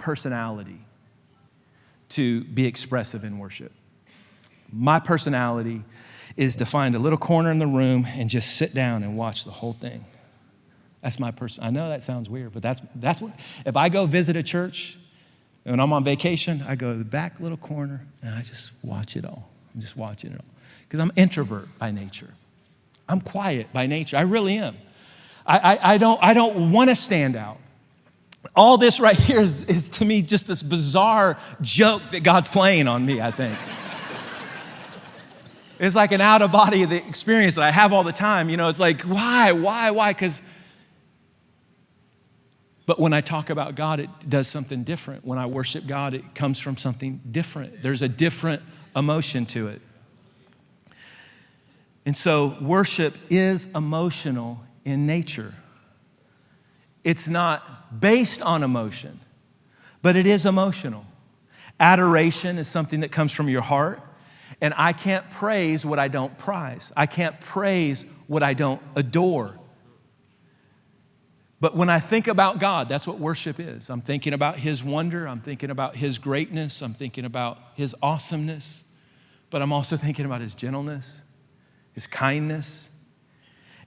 personality to be expressive in worship. My personality is to find a little corner in the room and just sit down and watch the whole thing. That's my person. I know that sounds weird, but that's what, if I go visit a church and I'm on vacation, I go to the back little corner and I just watch it all. I'm just watching it all. Because I'm introvert by nature. I'm quiet by nature. I really am. I don't want to stand out. All this right here is to me just this bizarre joke that God's playing on me, I think. It's like an out-of-body experience that I have all the time. You know, it's like, why? But when I talk about God, it does something different. When I worship God, it comes from something different. There's a different emotion to it. And so worship is emotional in nature. It's not based on emotion, but it is emotional. Adoration is something that comes from your heart, and I can't praise what I don't prize. I can't praise what I don't adore. But when I think about God, that's what worship is. I'm thinking about His wonder. I'm thinking about His greatness. I'm thinking about His awesomeness. But I'm also thinking about His gentleness, His kindness.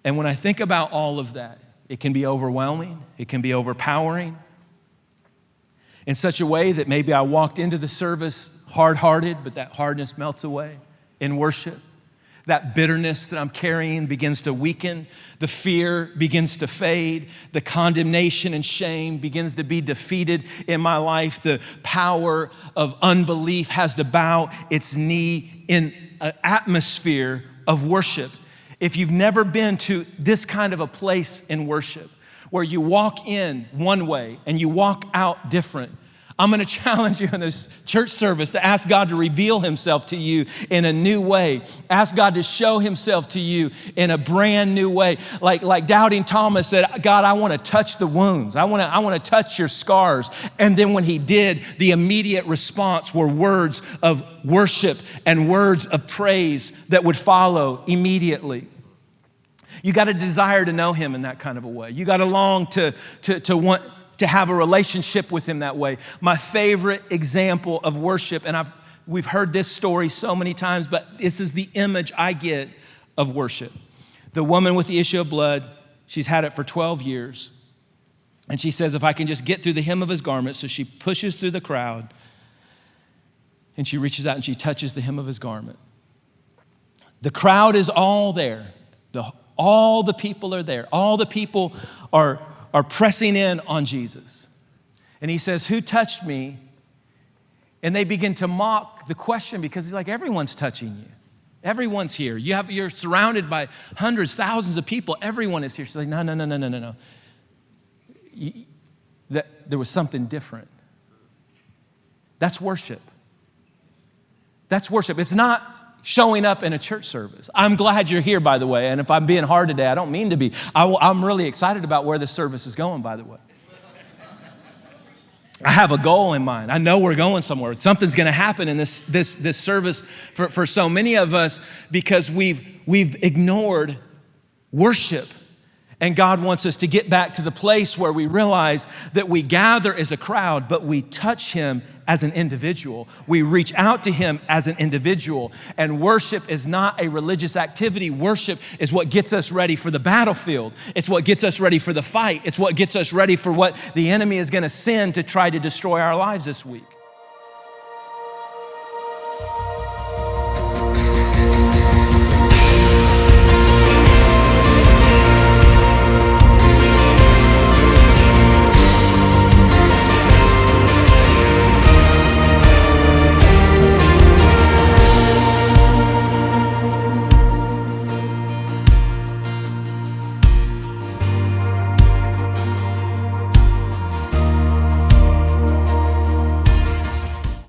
And when I think about all of that, it can be overwhelming. It can be overpowering in such a way that maybe I walked into the service hard-hearted, but that hardness melts away in worship. That bitterness that I'm carrying begins to weaken. The fear begins to fade. The condemnation and shame begins to be defeated in my life. The power of unbelief has to bow its knee in an atmosphere of worship. If you've never been to this kind of a place in worship where you walk in one way and you walk out different, I'm going to challenge you in this church service to ask God to reveal Himself to you in a new way. Ask God to show Himself to you in a brand new way. Like doubting Thomas said, God, I want to touch the wounds. I want to touch your scars. And then when he did, the immediate response were words of worship and words of praise that would follow immediately. You got to desire to know Him in that kind of a way. You got to long to want to have a relationship with Him that way. My favorite example of worship, and we've heard this story so many times, but this is the image I get of worship. The woman with the issue of blood, she's had it for 12 years. And she says, if I can just get through the hem of His garment, so she pushes through the crowd and she reaches out and she touches the hem of His garment. The crowd is all there. All the people are there. All the people are pressing in on Jesus. And He says, who touched me? And they begin to mock the question because He's like, everyone's touching you. Everyone's here. You're surrounded by hundreds, thousands of people. Everyone is here. She's like, no. There was something different. That's worship. That's worship. It's not showing up in a church service. I'm glad you're here, by the way. And if I'm being hard today, I don't mean to be. I'm really excited about where this service is going, by the way. I have a goal in mind. I know we're going somewhere. Something's going to happen in this service for so many of us because we've ignored worship. And God wants us to get back to the place where we realize that we gather as a crowd, but we touch Him as an individual. We reach out to Him as an individual. And worship is not a religious activity. Worship is what gets us ready for the battlefield. It's what gets us ready for the fight. It's what gets us ready for what the enemy is going to send to try to destroy our lives this week.